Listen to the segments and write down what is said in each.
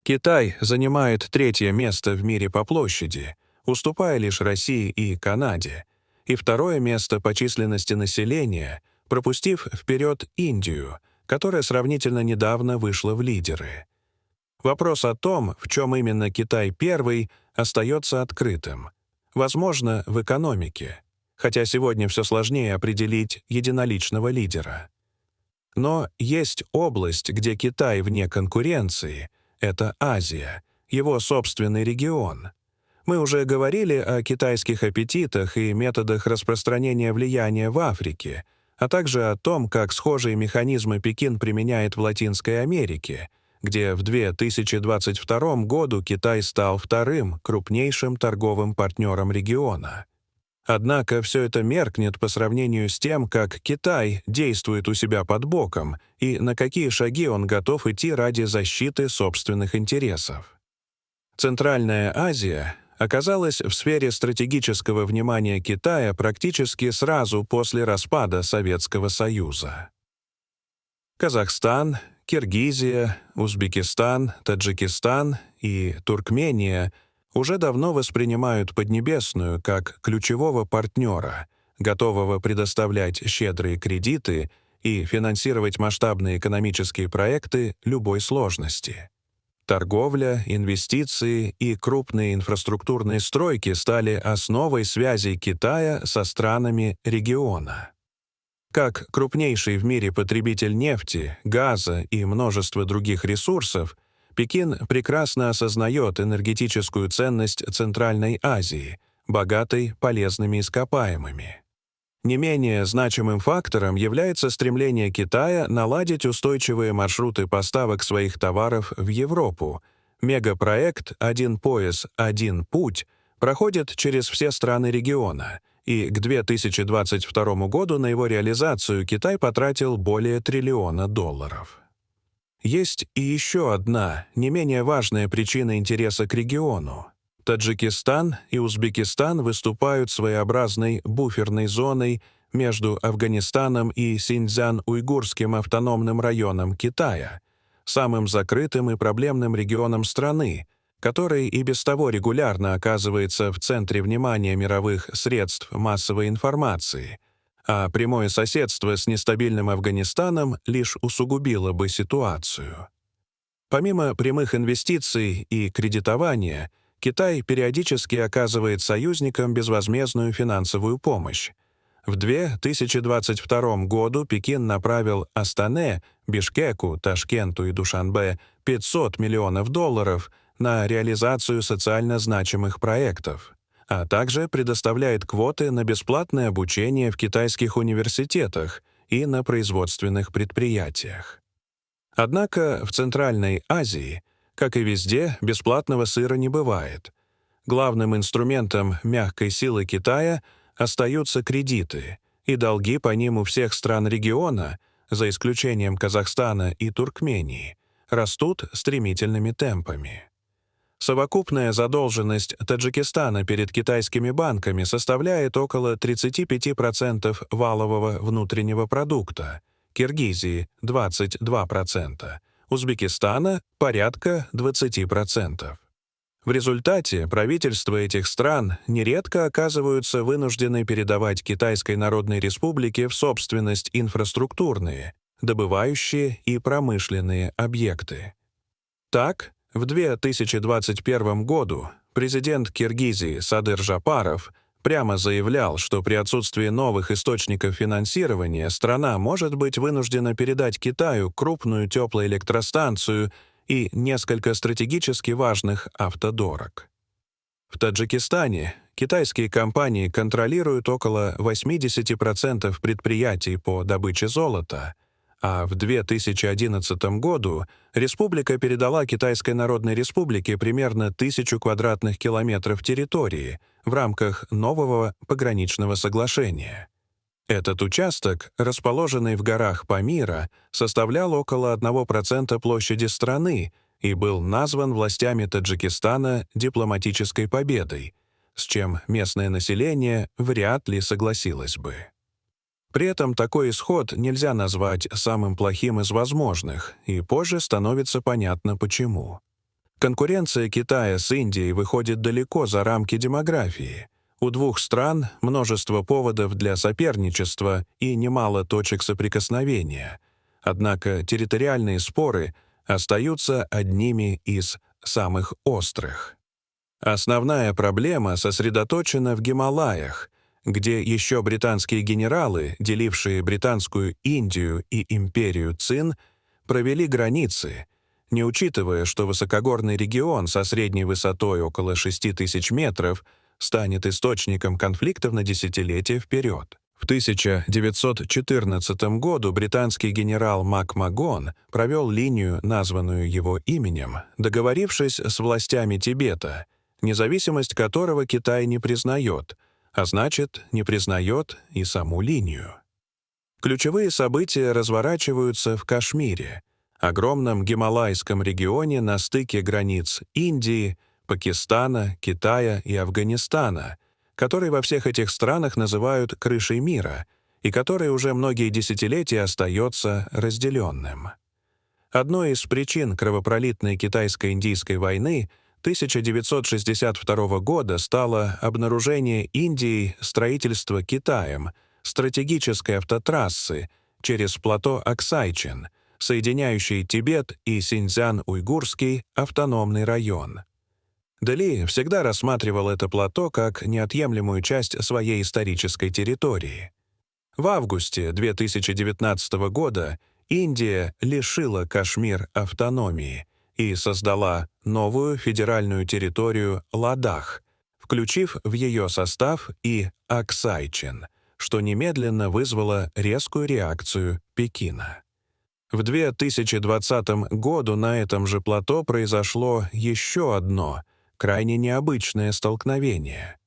Китай занимает третье место в мире по площади, уступая лишь России и Канаде, и второе место по численности населения, пропустив вперед Индию, которая сравнительно недавно вышла в лидеры. Вопрос о том, в чем именно Китай первый, остается открытым. Возможно, в экономике, хотя сегодня все сложнее определить единоличного лидера. Но есть область, где Китай вне конкуренции — это Азия, его собственный регион. Мы уже говорили о китайских аппетитах и методах распространения влияния в Африке, а также о том, как схожие механизмы Пекин применяет в Латинской Америке, где в 2022 году Китай стал вторым крупнейшим торговым партнером региона. Однако все это меркнет по сравнению с тем, как Китай действует у себя под боком и на какие шаги он готов идти ради защиты собственных интересов. Центральная Азия оказалась в сфере стратегического внимания Китая практически сразу после распада Советского Союза. Казахстан, Киргизия, Узбекистан, Таджикистан и Туркмения уже давно воспринимают Поднебесную как ключевого партнера, готового предоставлять щедрые кредиты и финансировать масштабные экономические проекты любой сложности. Торговля, инвестиции и крупные инфраструктурные стройки стали основой связей Китая со странами региона. Как крупнейший в мире потребитель нефти, газа и множества других ресурсов, Пекин прекрасно осознает энергетическую ценность Центральной Азии, богатой полезными ископаемыми. Не менее значимым фактором является стремление Китая наладить устойчивые маршруты поставок своих товаров в Европу. Мегапроект «Один пояс, один путь» проходит через все страны региона, и к 2022 году на его реализацию Китай потратил более $1 триллиона. Есть и еще одна, не менее важная причина интереса к региону. Таджикистан и Узбекистан выступают своеобразной буферной зоной между Афганистаном и Синьцзян-Уйгурским автономным районом Китая, самым закрытым и проблемным регионом страны, который и без того регулярно оказывается в центре внимания мировых средств массовой информации, а прямое соседство с нестабильным Афганистаном лишь усугубило бы ситуацию. Помимо прямых инвестиций и кредитования, Китай периодически оказывает союзникам безвозмездную финансовую помощь. В 2022 году Пекин направил Астане, Бишкеку, Ташкенту и Душанбе $500 миллионов на реализацию социально значимых проектов, а также предоставляет квоты на бесплатное обучение в китайских университетах и на производственных предприятиях. Однако в Центральной Азии, как и везде, бесплатного сыра не бывает. Главным инструментом мягкой силы Китая остаются кредиты, и долги по ним у всех стран региона, за исключением Казахстана и Туркмении, растут стремительными темпами. Совокупная задолженность Таджикистана перед китайскими банками составляет около 35% валового внутреннего продукта, Киргизии — 22%, Узбекистана — порядка 20%. В результате правительства этих стран нередко оказываются вынуждены передавать Китайской Народной Республике в собственность инфраструктурные, добывающие и промышленные объекты. Так, в 2021 году президент Киргизии Садыр Жапаров прямо заявлял, что при отсутствии новых источников финансирования страна может быть вынуждена передать Китаю крупную теплоэлектростанцию и несколько стратегически важных автодорог. В Таджикистане китайские компании контролируют около 80% предприятий по добыче золота, а в 2011 году республика передала Китайской Народной Республике примерно 1000 квадратных километров территории в рамках нового пограничного соглашения. Этот участок, расположенный в горах Памира, составлял около 1% площади страны и был назван властями Таджикистана дипломатической победой, с чем местное население вряд ли согласилось бы. При этом такой исход нельзя назвать самым плохим из возможных, и позже становится понятно почему. Конкуренция Китая с Индией выходит далеко за рамки демографии. У двух стран множество поводов для соперничества и немало точек соприкосновения. Однако территориальные споры остаются одними из самых острых. Основная проблема сосредоточена в Гималаях, где еще британские генералы, делившие Британскую Индию и империю Цин, провели границы, не учитывая, что высокогорный регион со средней высотой около 6000 метров станет источником конфликтов на десятилетия вперед. В 1914 году британский генерал Макмагон провел линию, названную его именем, договорившись с властями Тибета, независимость которого Китай не признает, а значит, не признает и саму линию. Ключевые события разворачиваются в Кашмире, огромном гималайском регионе на стыке границ Индии, Пакистана, Китая и Афганистана, который во всех этих странах называют «крышей мира» и который уже многие десятилетия остается разделенным. Одной из причин кровопролитной китайско-индийской войны 1962 года стало обнаружение Индией строительства Китаем стратегической автотрассы через плато Аксайчин, соединяющей Тибет и Синьцзян-Уйгурский автономный район. Дели всегда рассматривал это плато как неотъемлемую часть своей исторической территории. В августе 2019 года Индия лишила Кашмир автономии и создала новую федеральную территорию Ладах, включив в ее состав и Аксайчин, что немедленно вызвало резкую реакцию Пекина. В 2020 году на этом же плато произошло еще одно, крайне необычное столкновение.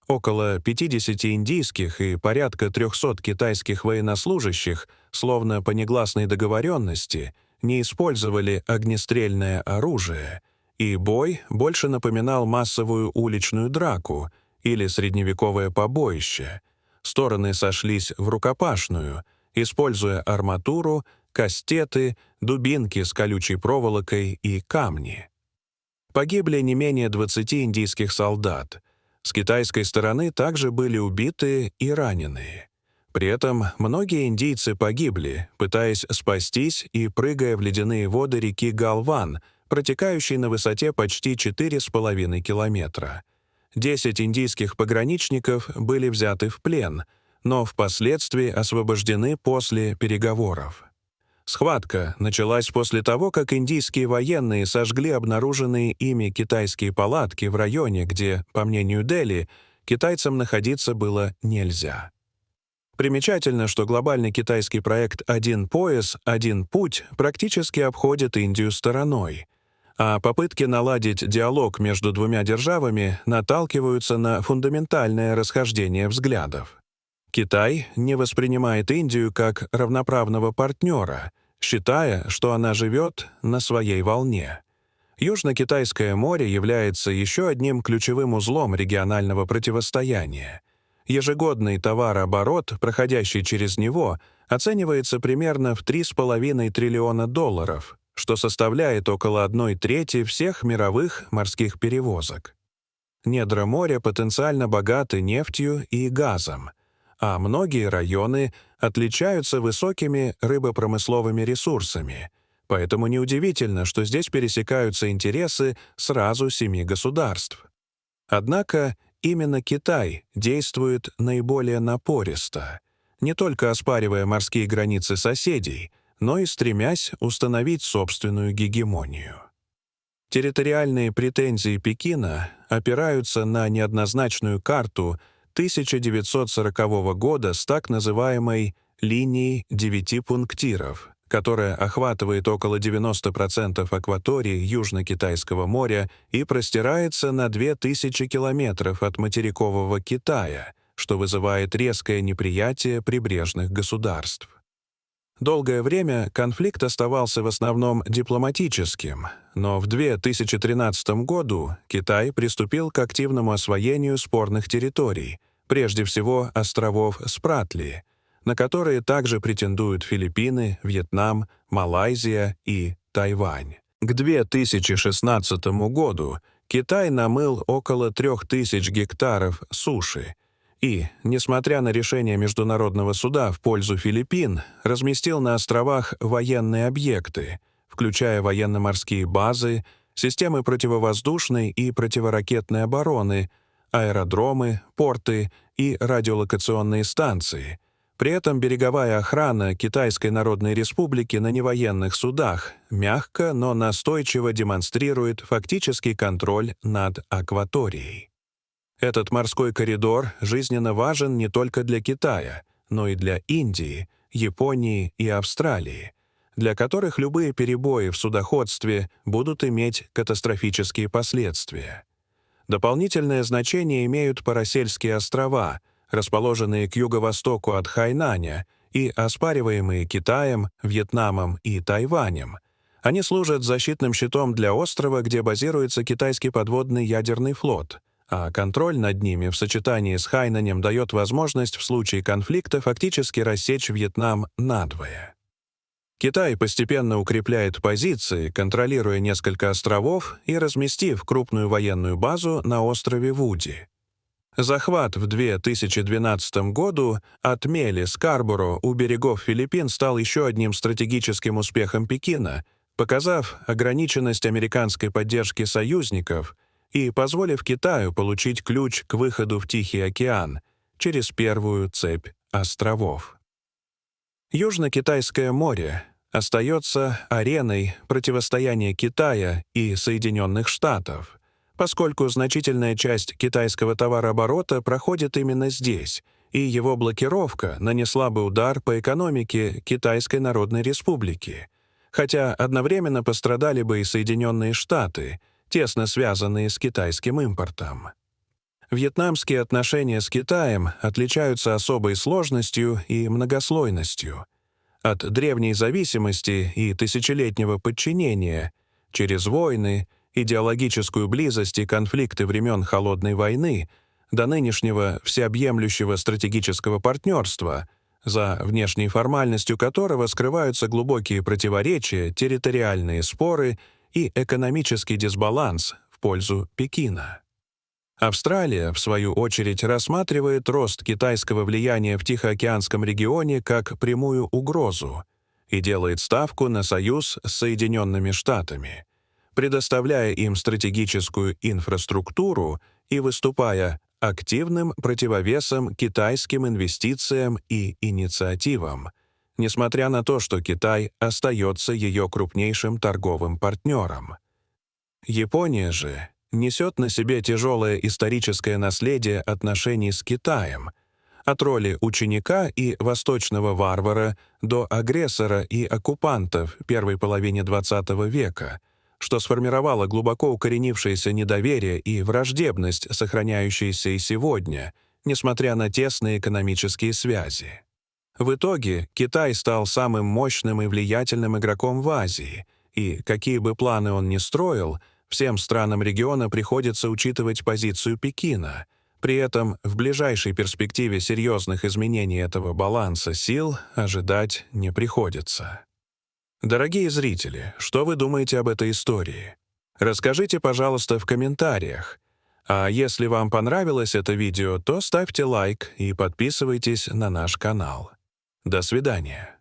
Около 50 индийских и порядка 300 китайских военнослужащих, словно по негласной договоренности, не использовали огнестрельное оружие, и бой больше напоминал массовую уличную драку или средневековое побоище. Стороны сошлись в рукопашную, используя арматуру, кастеты, дубинки с колючей проволокой и камни. Погибли не менее 20 индийских солдат. С китайской стороны также были убиты и раненые. При этом многие индийцы погибли, пытаясь спастись и прыгая в ледяные воды реки Галван, протекающей на высоте почти 4,5 километра. 10 индийских пограничников были взяты в плен, но впоследствии освобождены после переговоров. Схватка началась после того, как индийские военные сожгли обнаруженные ими китайские палатки в районе, где, по мнению Дели, китайцам находиться было нельзя. Примечательно, что глобальный китайский проект «Один пояс, один путь» практически обходит Индию стороной, а попытки наладить диалог между двумя державами наталкиваются на фундаментальное расхождение взглядов. Китай не воспринимает Индию как равноправного партнера, считая, что она живет на своей волне. Южно-Китайское море является еще одним ключевым узлом регионального противостояния. Ежегодный товарооборот, проходящий через него, оценивается примерно в $3,5 триллиона, что составляет около 1/3 всех мировых морских перевозок. Недра моря потенциально богаты нефтью и газом, а многие районы отличаются высокими рыбопромысловыми ресурсами, поэтому неудивительно, что здесь пересекаются интересы сразу 7 государств. Однако именно Китай действует наиболее напористо, не только оспаривая морские границы соседей, но и стремясь установить собственную гегемонию. Территориальные претензии Пекина опираются на неоднозначную карту 1940 года с так называемой «линией 9 пунктиров», которая охватывает около 90% акватории Южно-Китайского моря и простирается на 2000 километров от материкового Китая, что вызывает резкое неприятие прибрежных государств. Долгое время конфликт оставался в основном дипломатическим, но в 2013 году Китай приступил к активному освоению спорных территорий, прежде всего островов Спратли, на которые также претендуют Филиппины, Вьетнам, Малайзия и Тайвань. К 2016 году Китай намыл около 3000 гектаров суши и, несмотря на решение Международного суда в пользу Филиппин, разместил на островах военные объекты, включая военно-морские базы, системы противовоздушной и противоракетной обороны, аэродромы, порты и радиолокационные станции. При этом береговая охрана Китайской Народной Республики на невоенных судах мягко, но настойчиво демонстрирует фактический контроль над акваторией. Этот морской коридор жизненно важен не только для Китая, но и для Индии, Японии и Австралии, для которых любые перебои в судоходстве будут иметь катастрофические последствия. Дополнительное значение имеют Парасельские острова, расположенные к юго-востоку от Хайнаня и оспариваемые Китаем, Вьетнамом и Тайванем. Они служат защитным щитом для острова, где базируется китайский подводный ядерный флот, а контроль над ними в сочетании с Хайнанем дает возможность в случае конфликта фактически рассечь Вьетнам надвое. Китай постепенно укрепляет позиции, контролируя несколько островов и разместив крупную военную базу на острове Вуди. Захват в 2012 году отмели Скарборо у берегов Филиппин стал еще одним стратегическим успехом Пекина, показав ограниченность американской поддержки союзников и позволив Китаю получить ключ к выходу в Тихий океан через первую цепь островов. Южно-Китайское море остается ареной противостояния Китая и Соединенных Штатов, поскольку значительная часть китайского товарооборота проходит именно здесь, и его блокировка нанесла бы удар по экономике Китайской Народной Республики, хотя одновременно пострадали бы и Соединенные Штаты, тесно связанные с китайским импортом. Вьетнамские отношения с Китаем отличаются особой сложностью и многослойностью. От древней зависимости и тысячелетнего подчинения через войны, идеологическую близость и конфликты времен Холодной войны до нынешнего всеобъемлющего стратегического партнерства, за внешней формальностью которого скрываются глубокие противоречия, территориальные споры и экономический дисбаланс в пользу Пекина. Австралия, в свою очередь, рассматривает рост китайского влияния в Тихоокеанском регионе как прямую угрозу и делает ставку на союз с Соединенными Штатами, предоставляя им стратегическую инфраструктуру и выступая активным противовесом китайским инвестициям и инициативам, несмотря на то, что Китай остается ее крупнейшим торговым партнером. Япония же несет на себе тяжелое историческое наследие отношений с Китаем, от роли ученика и восточного варвара до агрессора и оккупанта в первой половине XX века, что сформировало глубоко укоренившееся недоверие и враждебность, сохраняющиеся и сегодня, несмотря на тесные экономические связи. В итоге Китай стал самым мощным и влиятельным игроком в Азии, и, какие бы планы он ни строил, всем странам региона приходится учитывать позицию Пекина. При этом в ближайшей перспективе серьезных изменений этого баланса сил ожидать не приходится. Дорогие зрители, что вы думаете об этой истории? Расскажите, пожалуйста, в комментариях. А если вам понравилось это видео, то ставьте лайк и подписывайтесь на наш канал. До свидания.